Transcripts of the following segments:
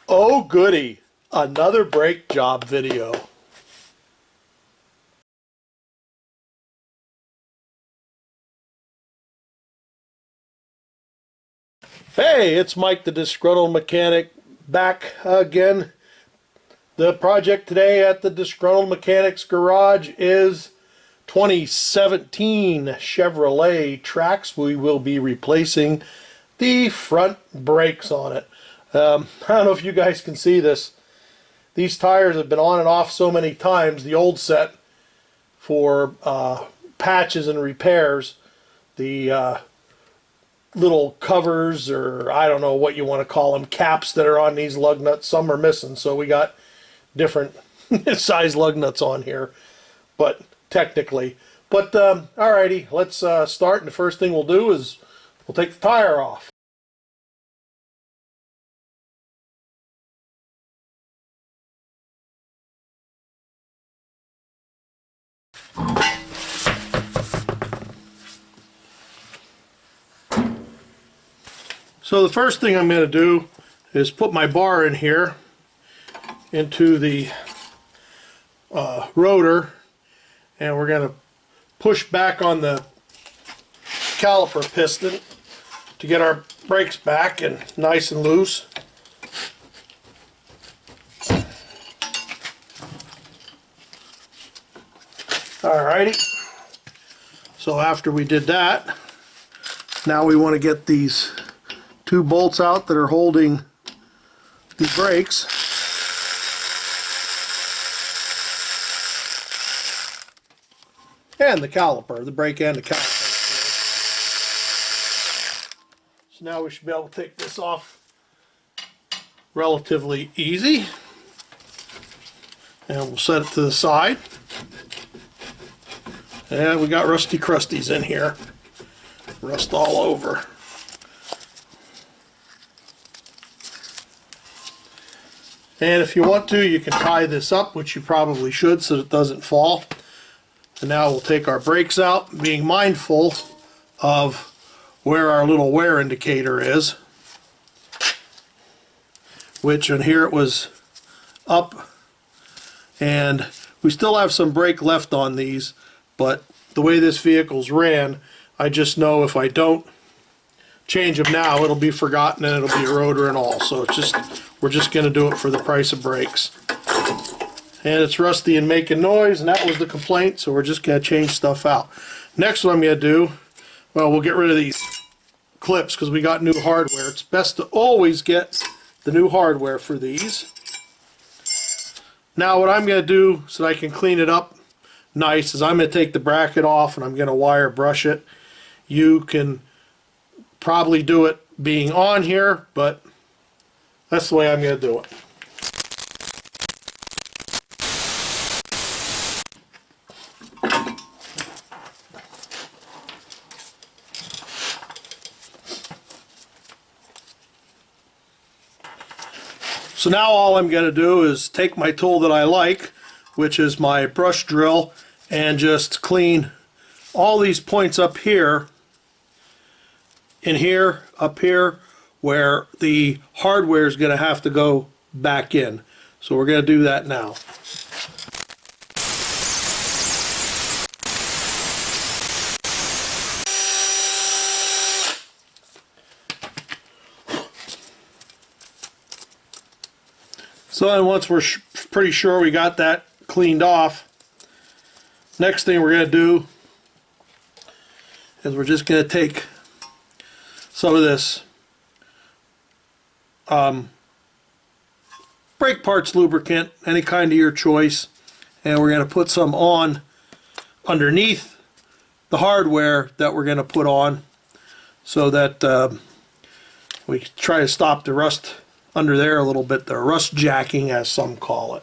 Oh goody, another brake job video. Hey, it's Mike the Disgruntled Mechanic back again. The project today at the Disgruntled Mechanic's garage is 2017 Chevrolet Trax. We will be replacing the front brakes on it. I don't know if you guys can see this. These tires have been on and off so many times. The old set for patches and repairs, the little covers, or I don't know what you want to call them, caps that are on these lug nuts, some are missing, so we got different size lug nuts on here, but technically. But alrighty, let's start, and the first thing we'll do is we'll take the tire off. So the first thing I'm going to do is put my bar in here into the rotor, and we're going to push back on the caliper piston to get our brakes back and nice and loose. Alrighty, so after we did that, now we want to get these two bolts out that are holding the brakes. And the caliper, the brake and the caliper. So now we should be able to take this off relatively easy. And we'll set it to the side. And we got rusty crusties in here. Rust all over. And if you want to, you can tie this up, which you probably should, so it doesn't fall. And now we'll take our brakes out, being mindful of where our little wear indicator is, which in here it was up, and we still have some brake left on these, but the way this vehicle's ran, I just know if I don't change them now, it'll be forgotten and it'll be a rotor and all. So it's just, we're just going to do it for the price of brakes. And it's rusty and making noise, and that was the complaint, so we're just going to change stuff out. Next, what I'm going to do, well, we'll get rid of these clips because we got new hardware. It's best to always get the new hardware for these. Now what I'm going to do so that I can clean it up nice is I'm going to take the bracket off and I'm going to wire brush it. You can probably do it being on here, but that's the way I'm going to do it. So now all I'm going to do is take my tool that I like, which is my brush drill, and just clean all these points up here, in here, up here, where the hardware is going to have to go back in. So we're going to do that now. So then once we're pretty sure we got that cleaned off, next thing we're going to do is we're just going to take some of this brake parts lubricant, any kind of your choice, and we're going to put some on underneath the hardware that we're going to put on, so that we try to stop the rust under there a little bit, the rust jacking as some call it.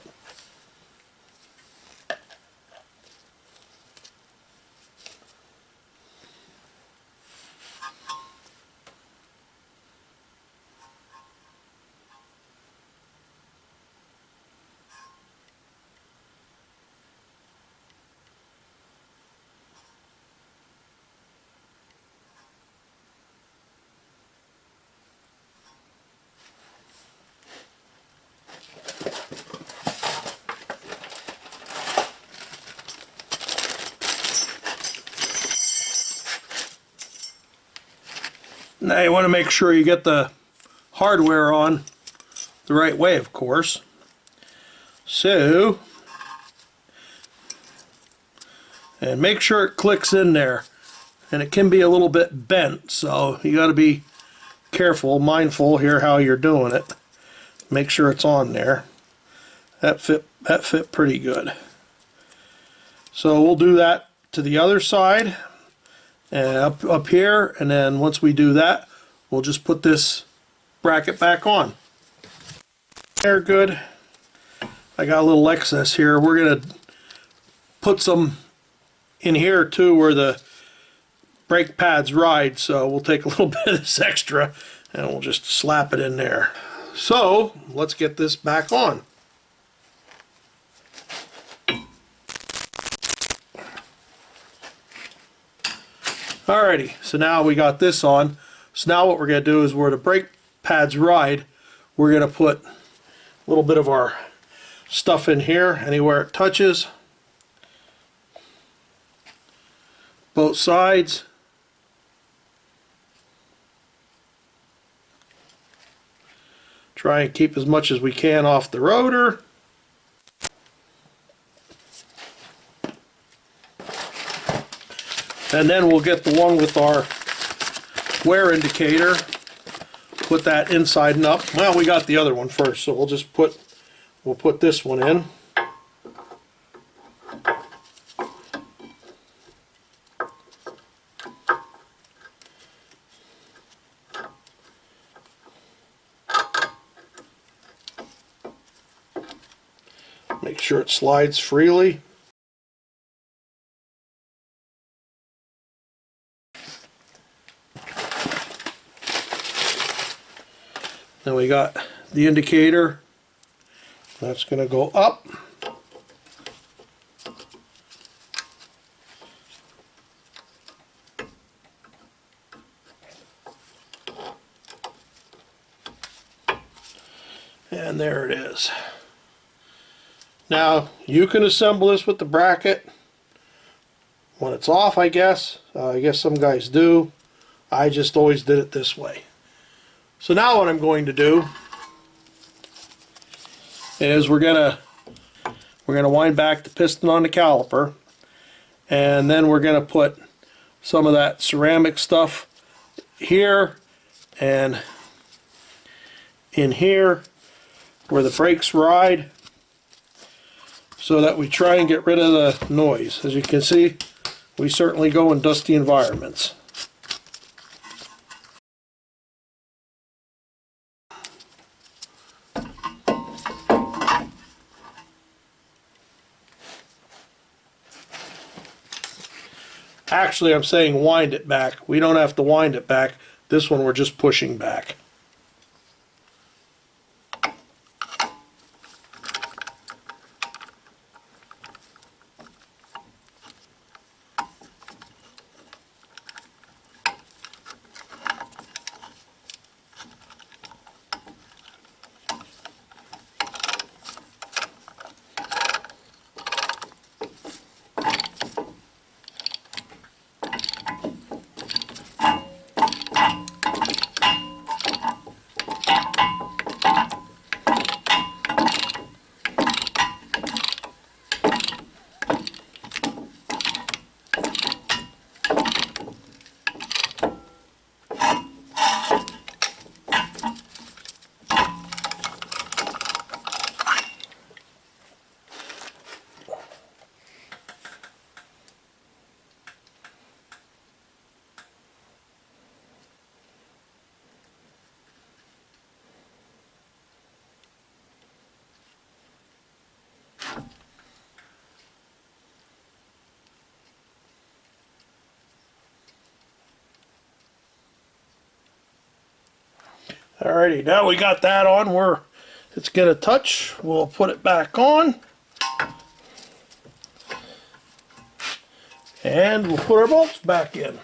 Now you want to make sure you get the hardware on the right way, of course. So, and make sure it clicks in there. And it can be a little bit bent, so you got to be careful, mindful here how you're doing it. Make sure it's on there. That fit pretty good. So we'll do that to the other side and up here, and then once we do that, we'll just put this bracket back on. There, good. I got a little excess here. We're gonna put some in here too where the brake pads ride, so we'll take a little bit of this extra and we'll just slap it in there. So let's get this back on. Alrighty, so now we got this on. So now what we're going to do is where the brake pads ride, we're going to put a little bit of our stuff in here, anywhere it touches. Both sides. Try and keep as much as we can off the rotor. And then we'll get the one with our wear indicator. Put that inside and up. Well, we got the other one first, so we'll put this one in. Make sure it slides freely. Then we got the indicator. That's going to go up. And there it is. Now you can assemble this with the bracket when it's off, I guess. I guess some guys do. I just always did it this way. So now what I'm going to do is we're gonna wind back the piston on the caliper, and then we're gonna put some of that ceramic stuff here and in here where the brakes ride, so that we try and get rid of the noise. As you can see, we certainly go in dusty environments. Actually, I'm saying wind it back. We don't have to wind it back. This one we're just pushing back. Alrighty, now we got that on where it's going to touch. We'll put it back on. And we'll put our bolts back in.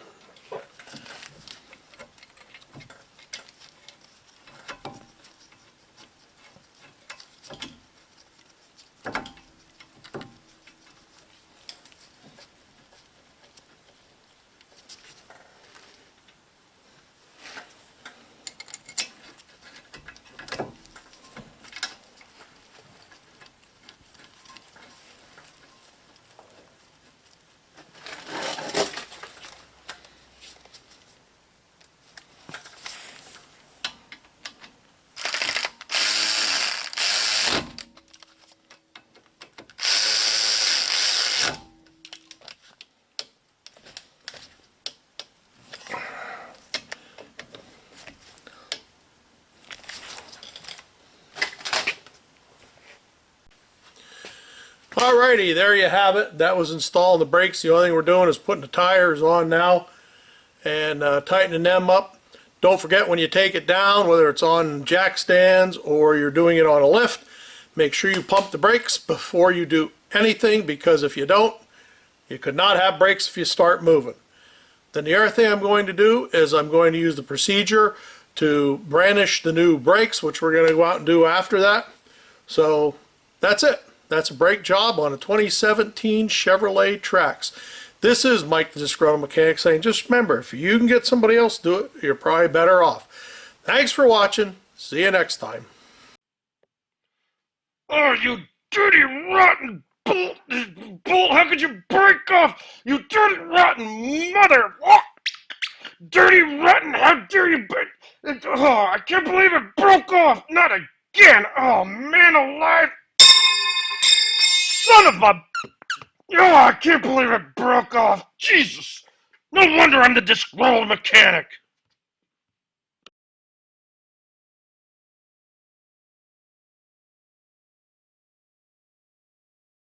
Alrighty, there you have it. That was installing the brakes. The only thing we're doing is putting the tires on now and tightening them up. Don't forget, when you take it down, whether it's on jack stands or you're doing it on a lift, make sure you pump the brakes before you do anything, because if you don't, you could not have brakes if you start moving. Then the other thing I'm going to do is I'm going to use the procedure to brandish the new brakes, which we're going to go out and do after that. So that's it. That's a brake job on a 2017 Chevrolet Trax. This is Mike the Disgruntled Mechanic saying, just remember, if you can get somebody else to do it, you're probably better off. Thanks for watching. See you next time. Oh, you dirty, rotten bolt! Bolt, how could you break off? You dirty, rotten mother! Oh, dirty, rotten, how dare you break? Oh, I can't believe it broke off! Not again! Oh, man alive! Son of a... Oh, I can't believe it broke off! Jesus! No wonder I'm the disgruntled mechanic!